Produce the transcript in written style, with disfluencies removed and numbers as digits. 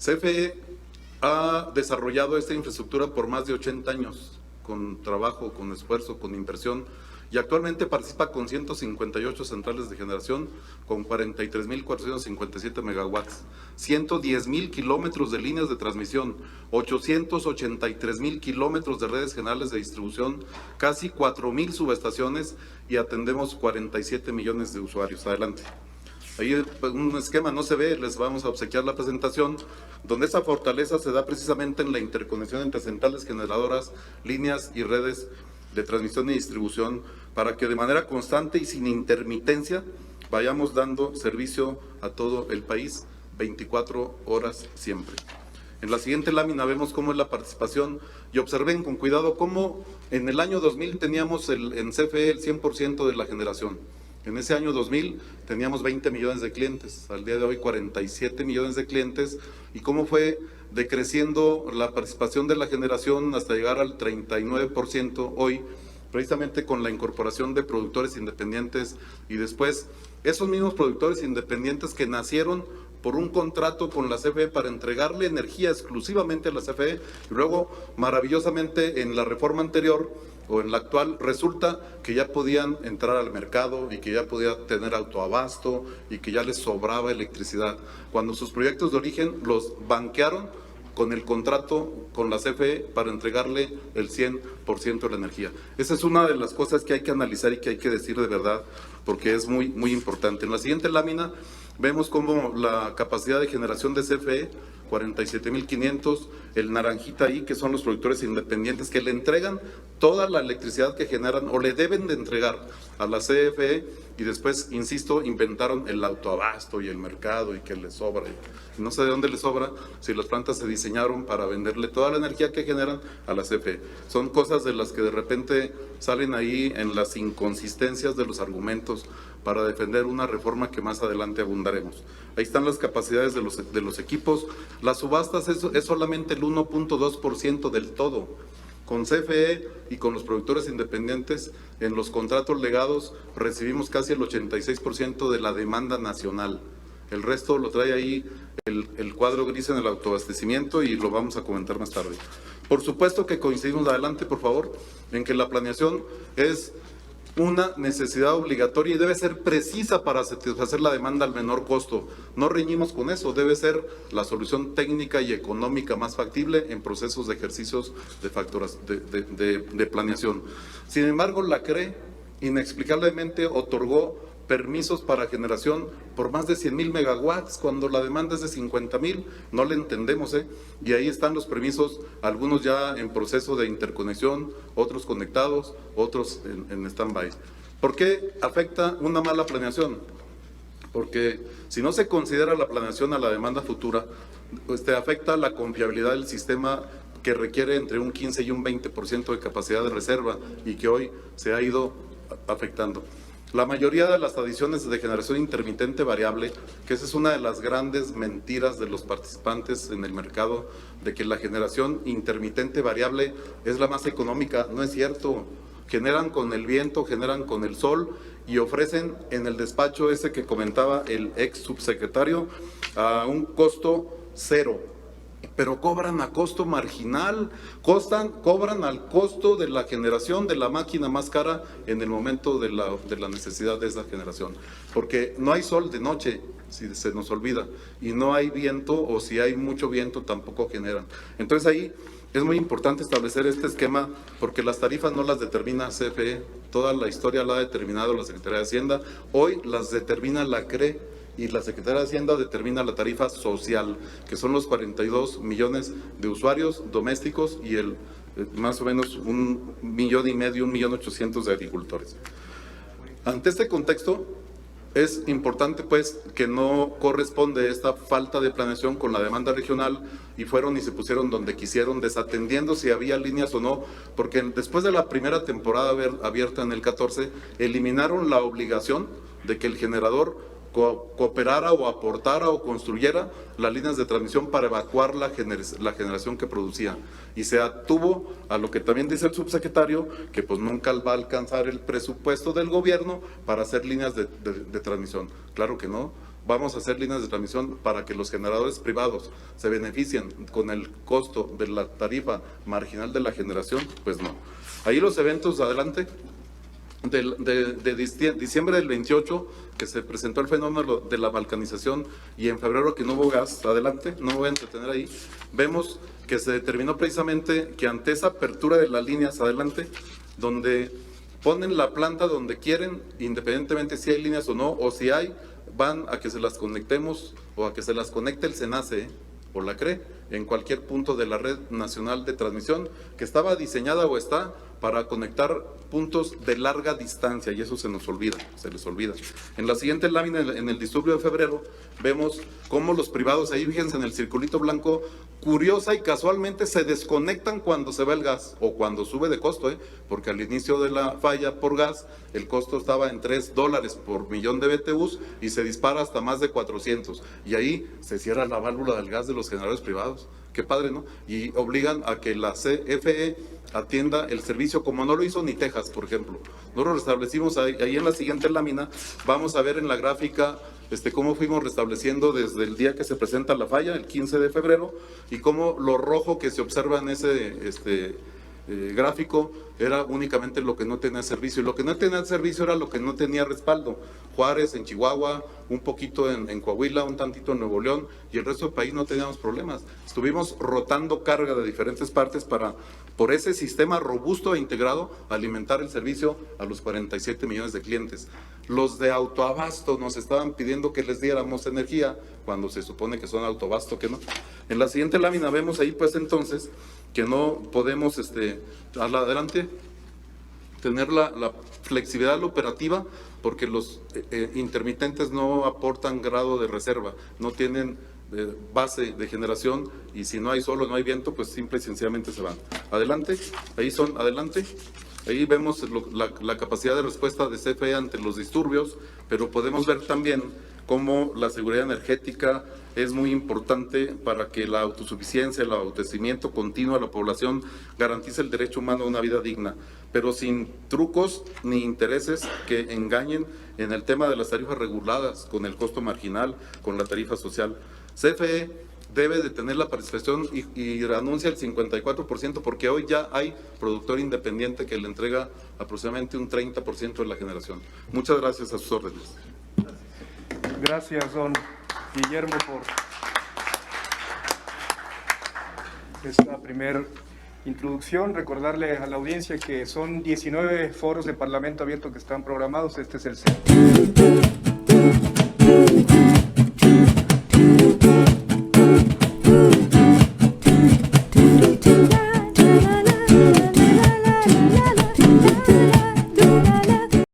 CFE ha desarrollado esta infraestructura por más de 80 años, con trabajo, con esfuerzo, con inversión, y actualmente participa con 158 centrales de generación, con 43.457 megawatts, 110.000 kilómetros de líneas de transmisión, 883.000 kilómetros de redes generales de distribución, casi 4.000 subestaciones y atendemos 47 millones de usuarios. Adelante. Ahí un esquema no se ve, les vamos a obsequiar la presentación, donde esa fortaleza se da precisamente en la interconexión entre centrales generadoras, líneas y redes de transmisión y distribución, para que de manera constante y sin intermitencia vayamos dando servicio a todo el país 24 horas siempre. En la siguiente lámina vemos cómo es la participación y observen con cuidado cómo en el año 2000 teníamos en CFE el 100% de la generación. En ese año 2000 teníamos 20 millones de clientes, al día de hoy 47 millones de clientes, y cómo fue decreciendo la participación de la generación hasta llegar al 39% hoy, precisamente con la incorporación de productores independientes y después esos mismos productores independientes que nacieron por un contrato con la CFE para entregarle energía exclusivamente a la CFE, y luego maravillosamente en la reforma anterior o en la actual resulta que ya podían entrar al mercado y que ya podía tener autoabasto y que ya les sobraba electricidad, cuando sus proyectos de origen los banquearon con el contrato con la CFE para entregarle el 100% de la energía. Esa es una de las cosas que hay que analizar y que hay que decir de verdad, porque es muy, muy importante. En la siguiente lámina vemos cómo la capacidad de generación de CFE, 47.500, el naranjita ahí, que son los productores independientes que le entregan toda la electricidad que generan o le deben de entregar a la CFE, y después, insisto, inventaron el autoabasto y el mercado y que les sobra. Y no sé de dónde les sobra si las plantas se diseñaron para venderle toda la energía que generan a la CFE. Son cosas de las que de repente salen ahí en las inconsistencias de los argumentos para defender una reforma que más adelante abundaremos. Ahí están las capacidades de los equipos. Las subastas es solamente el 1.2% del todo. Con CFE y con los productores independientes, en los contratos legados recibimos casi el 86% de la demanda nacional. El resto lo trae ahí el cuadro gris en el autoabastecimiento y lo vamos a comentar más tarde. Por supuesto que coincidimos, adelante por favor, en que la planeación es una necesidad obligatoria y debe ser precisa para satisfacer la demanda al menor costo. No reñimos con eso, debe ser la solución técnica y económica más factible en procesos de ejercicios de planeación. Sin embargo, la CRE inexplicablemente otorgó permisos para generación por más de 100.000 megawatts, cuando la demanda es de 50.000, no le entendemos, y ahí están los permisos, algunos ya en proceso de interconexión, otros conectados, otros en stand-by. ¿Por qué afecta una mala planeación? Porque si no se considera la planeación a la demanda futura, afecta la confiabilidad del sistema, que requiere entre un 15 y un 20% de capacidad de reserva y que hoy se ha ido afectando. La mayoría de las adiciones de generación intermitente variable, que esa es una de las grandes mentiras de los participantes en el mercado, de que la generación intermitente variable es la más económica, no es cierto. Generan con el viento, generan con el sol y ofrecen en el despacho ese que comentaba el ex subsecretario a un costo cero. Pero cobran a costo marginal, cobran al costo de la generación de la máquina más cara en el momento de la necesidad de esa generación. Porque no hay sol de noche, si se nos olvida, y no hay viento, o si hay mucho viento tampoco generan. Entonces ahí es muy importante establecer este esquema, porque las tarifas no las determina CFE, toda la historia la ha determinado la Secretaría de Hacienda, hoy las determina la CRE, y la Secretaría de Hacienda determina la tarifa social, que son los 42 millones de usuarios domésticos y más o menos 1,5 millones, 1.800.000 de agricultores. Ante este contexto, es importante pues que no corresponde esta falta de planeación con la demanda regional, y fueron y se pusieron donde quisieron, desatendiendo si había líneas o no, porque después de la primera temporada abierta en el 14, eliminaron la obligación de que el generador cooperara o aportara o construyera las líneas de transmisión para evacuar la generación que producía, y se atuvo a lo que también dice el subsecretario, que pues nunca va a alcanzar el presupuesto del gobierno para hacer líneas de transmisión. Claro que no, vamos a hacer líneas de transmisión para que los generadores privados se beneficien con el costo de la tarifa marginal de la generación, pues no. Ahí los eventos, adelante. De diciembre del 28, que se presentó el fenómeno de la balcanización, y en febrero que no hubo gas, adelante, no me voy a entretener ahí, vemos que se determinó precisamente que ante esa apertura de las líneas, adelante, donde ponen la planta donde quieren, independientemente si hay líneas o no, o si hay, van a que se las conectemos o a que se las conecte el SENACE o la CRE en cualquier punto de la red nacional de transmisión que estaba diseñada o está para conectar puntos de larga distancia, y eso se nos olvida, se les olvida. En la siguiente lámina, en el disturbio de febrero, vemos cómo los privados, ahí fíjense en el circulito blanco, curiosa y casualmente se desconectan cuando se va el gas o cuando sube de costo, porque al inicio de la falla por gas el costo estaba en $3 por millón de BTUs y se dispara hasta más de 400, y ahí se cierra la válvula del gas de los generadores privados. Qué padre, ¿no? Y obligan a que la CFE atienda el servicio como no lo hizo ni Texas, por ejemplo. Nosotros restablecimos ahí en la siguiente lámina, vamos a ver en la gráfica cómo fuimos restableciendo desde el día que se presenta la falla, el 15 de febrero, y cómo lo rojo que se observa en ese gráfico era únicamente lo que no tenía servicio, y lo que no tenía servicio era lo que no tenía respaldo. Juárez, en Chihuahua, un poquito en Coahuila, un tantito en Nuevo León, y el resto del país no teníamos problemas. Estuvimos rotando carga de diferentes partes para, por ese sistema robusto e integrado, alimentar el servicio a los 47 millones de clientes. Los de autoabasto nos estaban pidiendo que les diéramos energía, cuando se supone que son autoabasto, que no. En la siguiente lámina vemos ahí, pues entonces, que no podemos, adelante, tener la flexibilidad operativa, porque los intermitentes no aportan grado de reserva, no tienen base de generación, y si no hay sol o no hay viento, pues simple y sencillamente se van. Adelante, ahí son, adelante. Ahí vemos la capacidad de respuesta de CFE ante los disturbios, pero podemos ver también cómo la seguridad energética es muy importante para que la autosuficiencia, el abastecimiento continuo a la población garantice el derecho humano a una vida digna, pero sin trucos ni intereses que engañen en el tema de las tarifas reguladas, con el costo marginal, con la tarifa social. CFE debe de tener la participación y renuncia el 54%, porque hoy ya hay productor independiente que le entrega aproximadamente un 30% de la generación. Muchas gracias, a sus órdenes. Gracias, don Guillermo, por esta primera introducción. Recordarle a la audiencia que son 19 foros de Parlamento abierto que están programados. Este es el 7º.